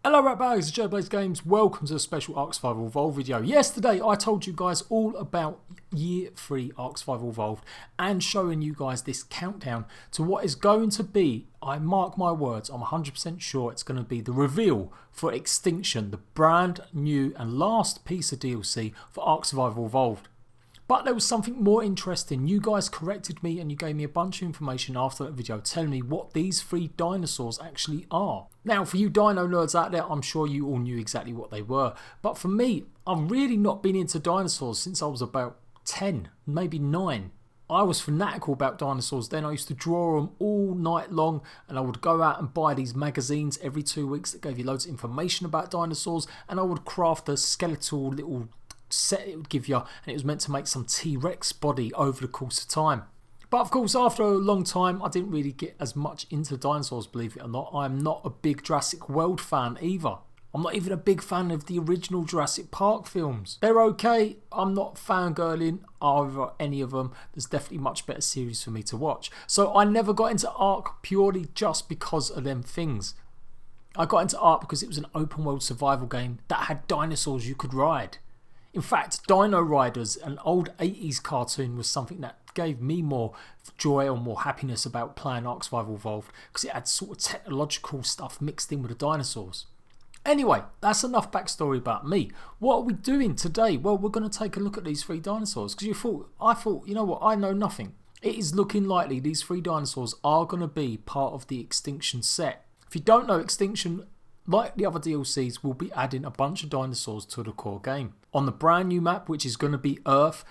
Hello Rat Bags, it's Jade Games. Welcome to a special ARK Survival Evolved video. Yesterday I told you guys all about Year 3 ARK Survival Evolved and showing you guys this countdown to what is going to be, I mark my words, I'm 100% sure it's going to be the reveal for Extinction, the brand new and last piece of DLC for ARK Survival Evolved. But there was something more interesting. You guys corrected me and you gave me a bunch of information after that video telling me what these three dinosaurs actually are. Now for you dino nerds out there, I'm sure you all knew exactly what they were. But for me, I've really not been into dinosaurs since I was about 10, maybe 9. I was fanatical about dinosaurs then. I used to draw them all night long and I would go out and buy these magazines every 2 weeks that gave you loads of information about dinosaurs, and I would craft a skeletal little set it would give you, and it was meant to make some T-Rex body over the course of time. But of course after a long time I didn't really get as much into dinosaurs, believe it or not. I'm not a big Jurassic World fan either. I'm not even a big fan of the original Jurassic Park films. They're okay, I'm not fangirling over any of them. There's definitely much better series for me to watch. So I never got into ARK purely just because of them things. I got into ARK because it was an open world survival game that had dinosaurs you could ride. In fact, Dino Riders, an old 80s cartoon, was something that gave me more joy or more happiness about playing ARK Survival Evolved because it had sort of technological stuff mixed in with the dinosaurs. Anyway, that's enough backstory about me. What are we doing today? Well, we're going to take a look at these three dinosaurs because I thought, you know what, I know nothing. It is looking likely these three dinosaurs are going to be part of the Extinction set. If you don't know, Extinction, like the other DLCs, will be adding a bunch of dinosaurs to the core game. On the brand new map, which is going to be Earth,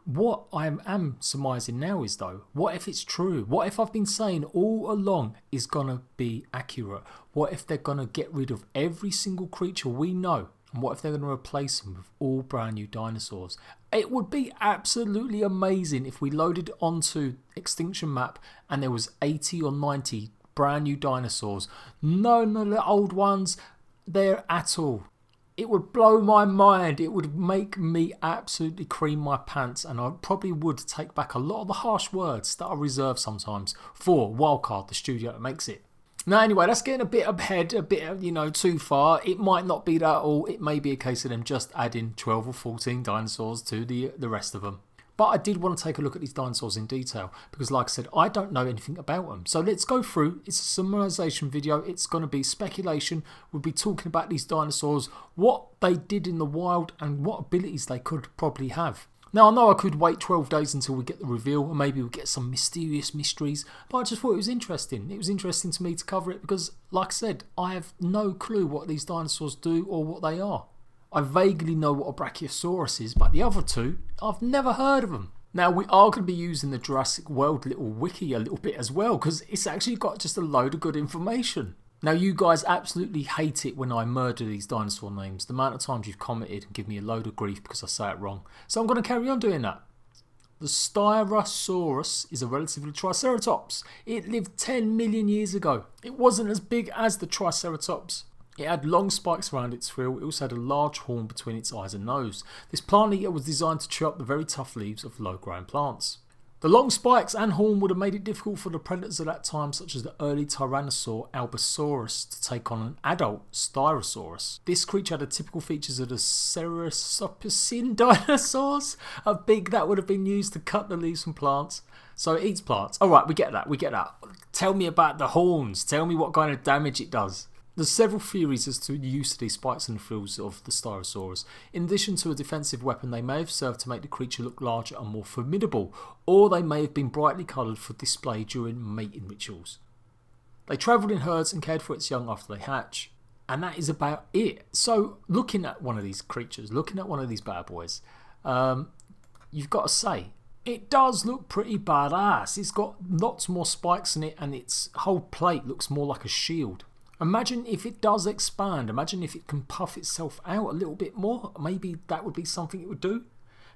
what I am surmising now is though, what if it's true? What if I've been saying all along is going to be accurate? What if they're going to get rid of every single creature we know? And what if they're going to replace them with all brand new dinosaurs? It would be absolutely amazing if we loaded onto Extinction map and there was 80 or 90 brand new dinosaurs. None of the old ones there at all. It would blow my mind. It would make me absolutely cream my pants, and I probably would take back a lot of the harsh words that I reserve sometimes for Wildcard, the studio that makes it. Now anyway, that's getting a bit ahead, a bit too far. It might not be that all. It may be a case of them just adding 12 or 14 dinosaurs to the rest of them. But I did want to take a look at these dinosaurs in detail because, like I said, I don't know anything about them. So let's go through. It's a summarization video. It's going to be speculation. We'll be talking about these dinosaurs, what they did in the wild and what abilities they could probably have. Now, I know I could wait 12 days until we get the reveal and maybe we'll get some mysterious mysteries, but I just thought it was interesting. It was interesting to me to cover it because, like I said, I have no clue what these dinosaurs do or what they are. I vaguely know what a Brachiosaurus is, but the other two, I've never heard of them. Now, we are going to be using the Jurassic World little wiki a little bit as well, because it's actually got just a load of good information. Now, you guys absolutely hate it when I murder these dinosaur names. The amount of times you've commented and give me a load of grief because I say it wrong. So I'm going to carry on doing that. The Styrasaurus is a relative of the Triceratops. It lived 10 million years ago. It wasn't as big as the Triceratops. It had long spikes around its frill. It also had a large horn between its eyes and nose. This plant eater was designed to chew up the very tough leaves of low-growing plants. The long spikes and horn would have made it difficult for the predators at that time, such as the early Tyrannosaur Albersaurus, to take on an adult Styrasaurus. This creature had the typical features of the Ceratopsian dinosaurs. A beak that would have been used to cut the leaves from plants. So it eats plants. Alright, we get that. Tell me about the horns. Tell me what kind of damage it does. There's several theories as to the use of these spikes in the frills of the Styrasaurus. In addition to a defensive weapon, they may have served to make the creature look larger and more formidable, or they may have been brightly coloured for display during mating rituals. They travelled in herds and cared for its young after they hatch, and that is about it. So, looking at one of these creatures, looking at one of these bad boys, you've got to say, it does look pretty badass. It's got lots more spikes in it, and its whole plate looks more like a shield. Imagine if it does expand. Imagine if it can puff itself out a little bit more. Maybe that would be something it would do.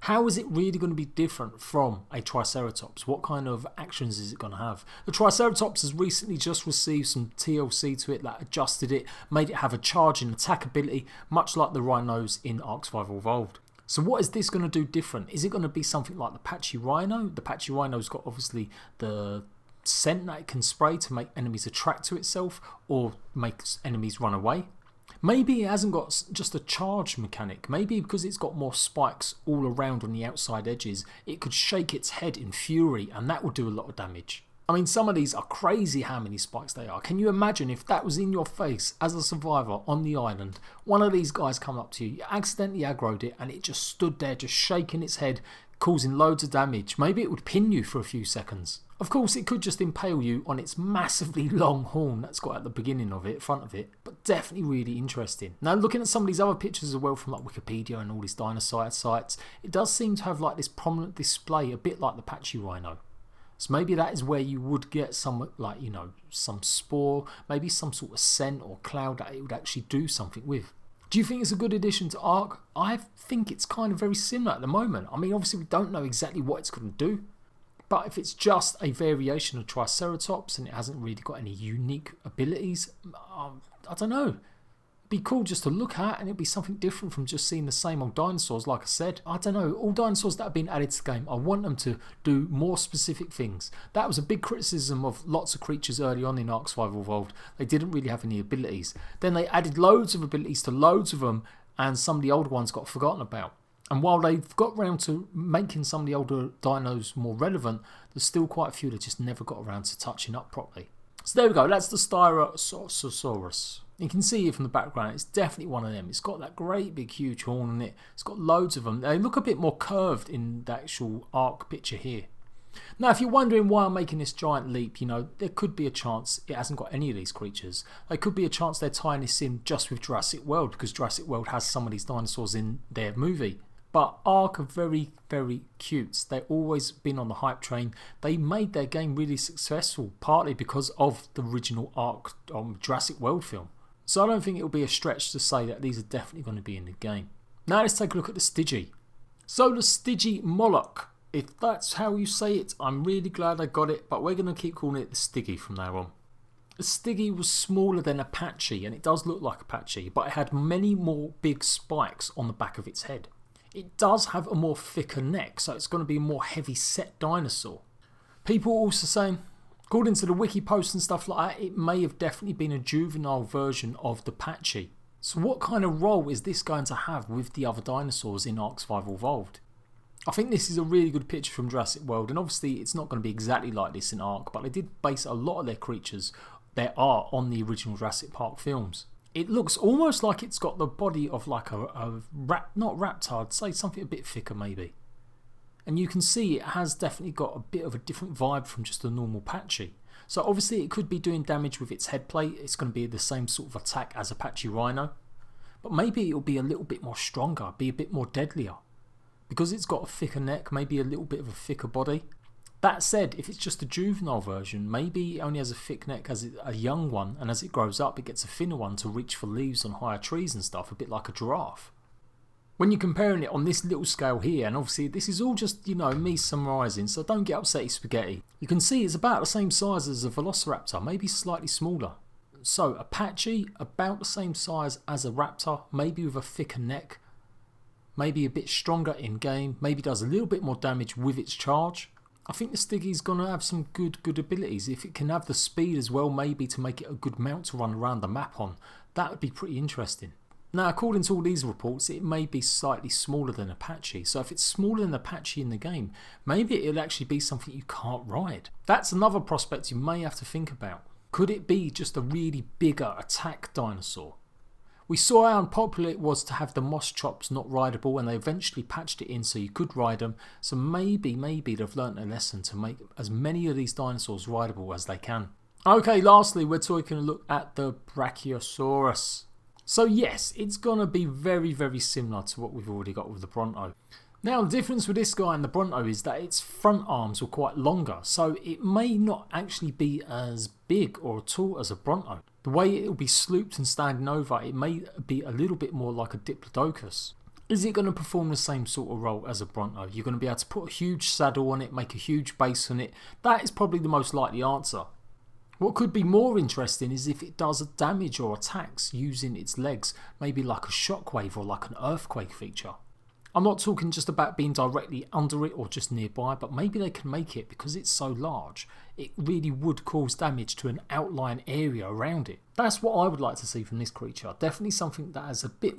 How is it really going to be different from a Triceratops? What kind of actions is it going to have? The Triceratops has recently just received some TLC to it that adjusted it, made it have a charging attack ability, much like the rhinos in ARK Survival Evolved. So what is this going to do different? Is it going to be something like the Patchy Rhino? The Patchy Rhino's got obviously the scent that it can spray to make enemies attract to itself or make enemies run away. Maybe it hasn't got just a charge mechanic. Maybe because it's got more spikes all around on the outside edges, it could shake its head in fury and that would do a lot of damage. I mean, some of these are crazy how many spikes they are. Can you imagine if that was in your face as a survivor on the island? One of these guys come up to you, you accidentally aggroed it and it just stood there just shaking its head, causing loads of damage. Maybe it would pin you for a few seconds. Of course, it could just impale you on its massively long horn that's got at the beginning of it, front of it, but definitely really interesting. Now, looking at some of these other pictures as well from like Wikipedia and all these dinosaur sites, it does seem to have like this prominent display, a bit like the patchy rhino. So maybe that is where you would get some, like, you know, some spore, maybe some sort of scent or cloud that it would actually do something with. Do you think it's a good addition to ARK? I think it's kind of very similar at the moment. I mean, obviously we don't know exactly what it's going to do. But if it's just a variation of Triceratops and it hasn't really got any unique abilities, I don't know. It'd be cool just to look at, and it'd be something different from just seeing the same old dinosaurs. Like I said, I don't know, all dinosaurs that have been added to the game, I want them to do more specific things. That was a big criticism of lots of creatures early on in ARK Survival Evolved. They didn't really have any abilities. Then they added loads of abilities to loads of them, and some of the old ones got forgotten about. And while they've got around to making some of the older dinos more relevant, there's still quite a few that just never got around to touching up properly. So there we go, that's the Styracosaurus. You can see it from the background, it's definitely one of them. It's got that great big huge horn on it. It's got loads of them. They look a bit more curved in the actual ARK picture here. Now, if you're wondering why I'm making this giant leap, you know, there could be a chance it hasn't got any of these creatures. There could be a chance they're tying this in just with Jurassic World, because Jurassic World has some of these dinosaurs in their movie. But ARK are very, very cute. They've always been on the hype train. They made their game really successful, partly because of the original ARK Jurassic World film. So I don't think it'll be a stretch to say that these are definitely going to be in the game. Now let's take a look at the Stygie. So the Stygie Moloch, if that's how you say it, I'm really glad I got it, but we're going to keep calling it the Stygie from now on. The Stygie was smaller than Apache, and it does look like Apache, but it had many more big spikes on the back of its head. It does have a more thicker neck, so it's going to be a more heavy set dinosaur. People are also saying, according to the wiki posts and stuff like that, it may have definitely been a juvenile version of the Apache. So what kind of role is this going to have with the other dinosaurs in ARK Survival Evolved? I think this is a really good picture from Jurassic World, and obviously it's not going to be exactly like this in ARK, but they did base a lot of their creatures there are on the original Jurassic Park films. It looks almost like it's got the body of like a not raptor, I'd say something a bit thicker maybe. And you can see it has definitely got a bit of a different vibe from just a normal Apache. So obviously it could be doing damage with its head plate. It's going to be the same sort of attack as Apache Rhino. But maybe it'll be a little bit more stronger, be a bit more deadlier. Because it's got a thicker neck, maybe a little bit of a thicker body. That said, if it's just a juvenile version, maybe it only has a thick neck as a young one, and as it grows up it gets a thinner one to reach for leaves on higher trees and stuff, a bit like a giraffe. When you're comparing it on this little scale here, and obviously this is all just, you know, me summarising, so don't get upset, spaghetti. You can see it's about the same size as a Velociraptor, maybe slightly smaller. So Apache, about the same size as a raptor, maybe with a thicker neck, maybe a bit stronger in game, maybe does a little bit more damage with its charge. I think the Stygie's going to have some good abilities. If it can have the speed as well, maybe to make it a good mount to run around the map on, that would be pretty interesting. Now, according to all these reports, it may be slightly smaller than Apache. So if it's smaller than Apache in the game, maybe it'll actually be something you can't ride. That's another prospect you may have to think about. Could it be just a really bigger attack dinosaur? We saw how unpopular it was to have the moss chops not rideable, and they eventually patched it in so you could ride them. So maybe they've learnt a lesson to make as many of these dinosaurs rideable as they can. Okay, lastly, we're taking a look at the Brachiosaurus. So yes, it's going to be very, very similar to what we've already got with the Bronto. Now, the difference with this guy and the Bronto is that its front arms were quite longer, so it may not actually be as big or tall as a Bronto. The way it will be slooped and standing over, it may be a little bit more like a Diplodocus. Is it going to perform the same sort of role as a Bronto? You're going to be able to put a huge saddle on it, make a huge base on it. That is probably the most likely answer. What could be more interesting is if it does damage or attacks using its legs, maybe like a shockwave or like an earthquake feature. I'm not talking just about being directly under it or just nearby, but maybe they can make it because it's so large. It really would cause damage to an outlying area around it. That's what I would like to see from this creature. Definitely something that is a bit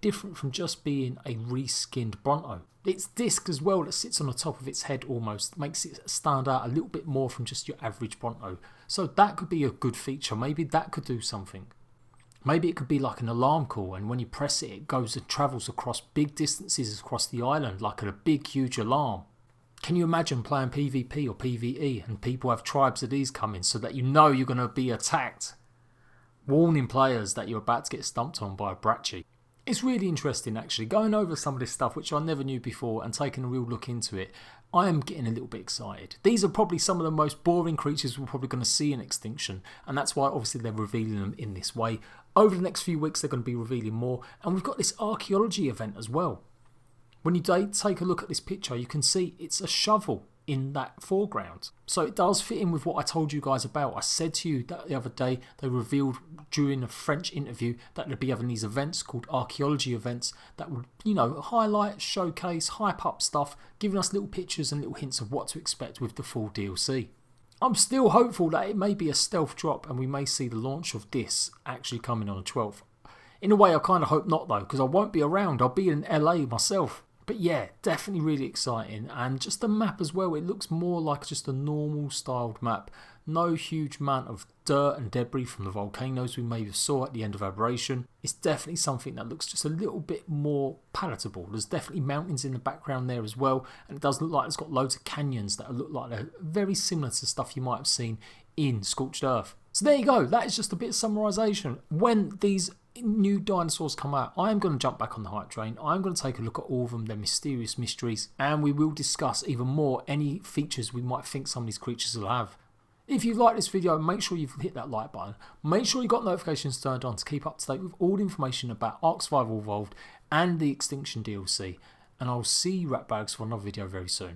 different from just being a reskinned Bronto. Its disc as well that sits on the top of its head almost makes it stand out a little bit more from just your average Bronto. So that could be a good feature. Maybe that could do something. Maybe it could be like an alarm call, and when you press it, it goes and travels across big distances across the island like a big huge alarm. Can you imagine playing PvP or PvE and people have tribes of these coming so that you know you're going to be attacked? Warning players that you're about to get stumped on by a Brachy. It's really interesting actually, going over some of this stuff which I never knew before and taking a real look into it. I am getting a little bit excited. These are probably some of the most boring creatures we're probably going to see in Extinction, and that's why obviously they're revealing them in this way. Over the next few weeks they're going to be revealing more, and we've got this archaeology event as well. When you take a look at this picture, you can see it's a shovel in that foreground. So it does fit in with what I told you guys about. I said to you that the other day they revealed during a French interview that they'd be having these events called archaeology events that would, you know, highlight, showcase, hype up stuff, giving us little pictures and little hints of what to expect with the full DLC. I'm still hopeful that it may be a stealth drop and we may see the launch of this actually coming on the 12th. In a way I kind of hope not though, because I won't be around. I'll be in LA myself. But yeah, definitely really exciting, and just the map as well, it looks more like just a normal styled map. No huge amount of dirt and debris from the volcanoes we maybe saw at the end of Aberration. It's definitely something that looks just a little bit more palatable. There's definitely mountains in the background there as well, and it does look like it's got loads of canyons that look like they're very similar to stuff you might have seen in Scorched Earth. So there you go, that is just a bit of summarisation. When these new dinosaurs come out, I am going to jump back on the hype train. I'm going to take a look at all of them, their mysterious mysteries, and we will discuss even more any features we might think some of these creatures will have. If you like this video, make sure you've hit that like button. Make sure you've got notifications turned on to keep up to date with all the information about ARK Survival Evolved and the Extinction DLC. And I'll see you ratbags for another video very soon.